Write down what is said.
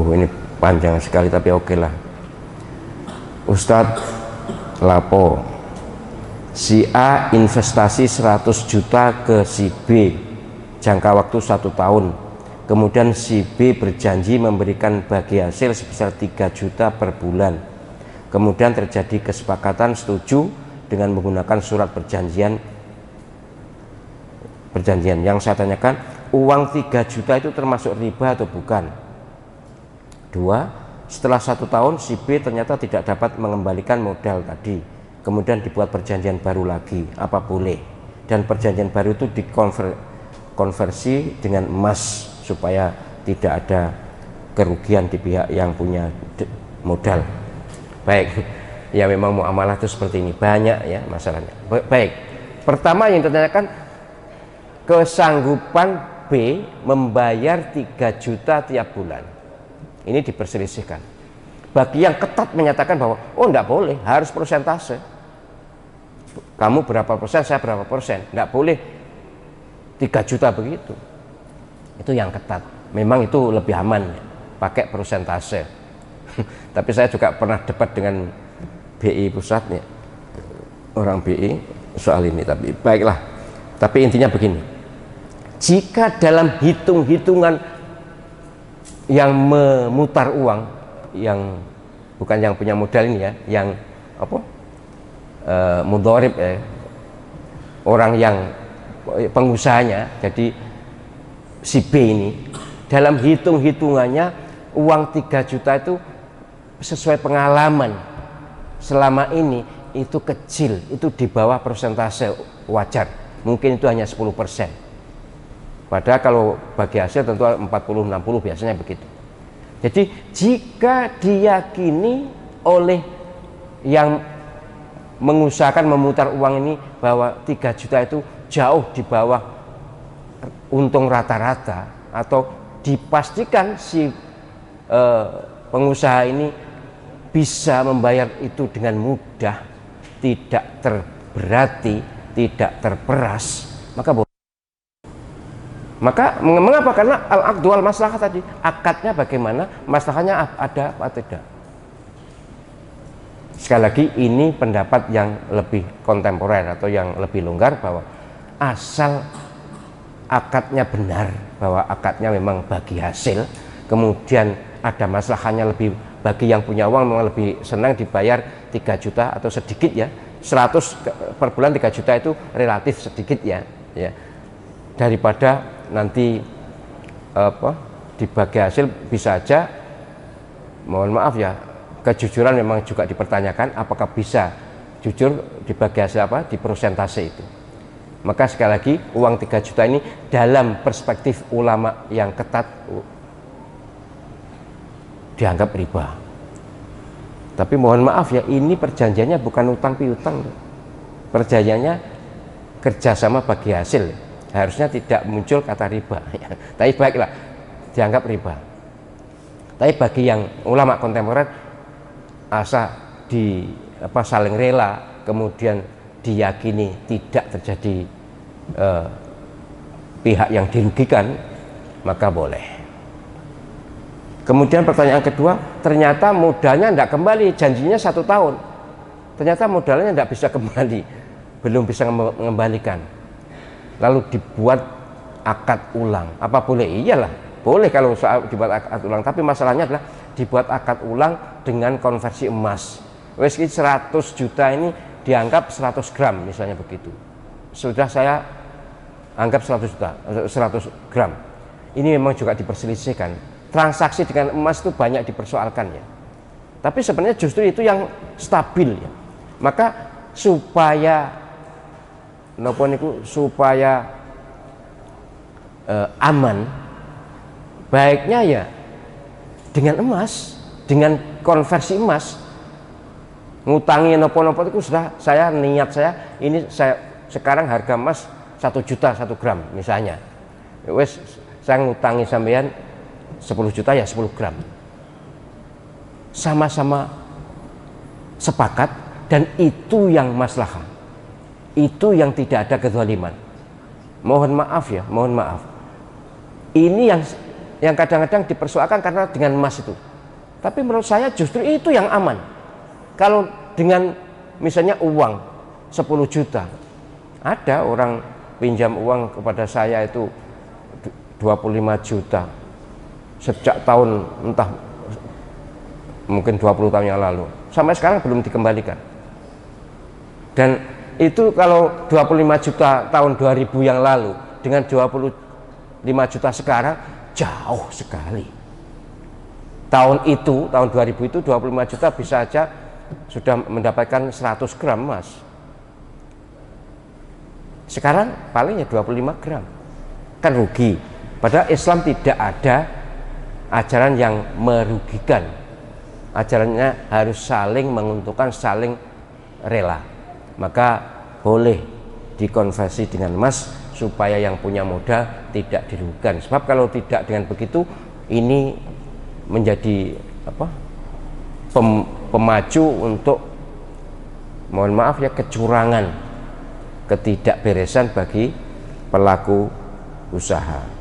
Ini panjang sekali tapi oke lah. Ustadz, lapo si A investasi 100 juta ke si B jangka waktu 1 tahun, kemudian si B berjanji memberikan bagi hasil sebesar 3 juta per bulan, kemudian terjadi kesepakatan setuju dengan menggunakan surat perjanjian. Yang saya tanyakan, uang 3 juta itu termasuk riba atau bukan? 2. Setelah 1 tahun si B ternyata tidak dapat mengembalikan modal tadi, kemudian dibuat perjanjian baru lagi, apa boleh? Dan perjanjian baru itu dikonversi dengan emas supaya tidak ada kerugian di pihak yang punya modal. Baik, ya memang muamalah itu seperti ini, banyak ya masalahnya. Baik, pertama yang ditanyakan, kesanggupan B membayar 3 juta tiap bulan. Ini diperselisihkan. Bagi yang ketat menyatakan bahwa enggak boleh, harus persentase. Kamu berapa persen, saya berapa persen, enggak boleh 3 juta begitu. Itu yang ketat. Memang itu lebih aman ya, pakai persentase. Tapi saya juga pernah debat dengan BI pusat ya, orang BI soal ini. Tapi baiklah. Tapi intinya begini, jika dalam hitung-hitungan yang memutar uang, yang bukan yang punya modal ini ya, yang apa, mudharib ya, orang yang pengusahanya, jadi si B ini dalam hitung-hitungannya uang 3 juta itu sesuai pengalaman selama ini itu kecil, itu di bawah persentase wajar, mungkin itu hanya 10%. Padahal kalau bagi hasil tentu 40-60 biasanya begitu. Jadi jika diyakini oleh yang mengusahakan memutar uang ini bahwa 3 juta itu jauh di bawah untung rata-rata, atau dipastikan si pengusaha ini bisa membayar itu dengan mudah, tidak terberati, tidak terperas, maka boleh. Maka mengapa? Karena al-aqdu wal maslahah tadi, akadnya bagaimana, maslahahnya ada apa tidak. Sekali lagi ini pendapat yang lebih kontemporer atau yang lebih longgar, bahwa asal akadnya benar, bahwa akadnya memang bagi hasil, kemudian ada maslahahnya lebih, bagi yang punya uang memang lebih senang dibayar 3 juta atau sedikit ya, 100 per bulan 3 juta itu relatif sedikit ya, daripada nanti dibagi hasil. Bisa aja, mohon maaf ya, kejujuran memang juga dipertanyakan, apakah bisa jujur dibagi hasil di persentase itu. Maka sekali lagi, uang 3 juta ini dalam perspektif ulama yang ketat dianggap riba. Tapi mohon maaf ya, ini perjanjiannya bukan utang piutang, perjanjiannya kerjasama bagi hasil. Harusnya tidak muncul kata riba ya. Tapi baiklah, dianggap riba. Tapi bagi yang ulama kontemporer, asa saling rela, kemudian diyakini tidak terjadi pihak yang dirugikan, maka boleh. Kemudian pertanyaan kedua, ternyata modalnya tidak kembali, janjinya 1 tahun, ternyata modalnya tidak bisa kembali, belum bisa mengembalikan, lalu dibuat akad ulang, apa boleh? Iyalah boleh kalau soal dibuat akad ulang, tapi masalahnya adalah dibuat akad ulang dengan konversi emas. Wes 100 juta ini dianggap 100 gram misalnya begitu, sudah saya anggap 100 juta, 100 gram. Ini memang juga diperselisihkan, transaksi dengan emas itu banyak dipersoalkan ya, tapi sebenarnya justru itu yang stabil ya. Maka supaya aman, baiknya ya dengan emas, dengan konversi emas. Ngutangi nopo-nopo itu sudah, saya niat saya ini, saya sekarang harga emas 1 juta 1 gram misalnya, wes saya ngutangi sampean 10 juta ya 10 gram, sama-sama sepakat, dan itu yang maslahah, itu yang tidak ada kezaliman. Mohon maaf ya, mohon maaf, ini yang yang kadang-kadang dipersoalkan karena dengan emas itu. Tapi menurut saya justru itu yang aman. Kalau dengan misalnya uang 10 juta, ada orang pinjam uang kepada saya itu 25 juta sejak tahun entah mungkin 20 tahun yang lalu, sampai sekarang belum dikembalikan. Dan itu kalau 25 juta tahun 2000 yang lalu dengan 25 juta sekarang jauh sekali. Tahun 2000 itu 25 juta bisa aja sudah mendapatkan 100 gram emas. Sekarang palingnya 25 gram, kan rugi. Padahal Islam tidak ada ajaran yang merugikan. Ajarannya harus saling menguntungkan, saling rela. Maka boleh dikonversi dengan emas supaya yang punya modal tidak dirugikan. Sebab kalau tidak dengan begitu, ini menjadi pemacu untuk, mohon maaf ya, kecurangan, ketidakberesan bagi pelaku usaha.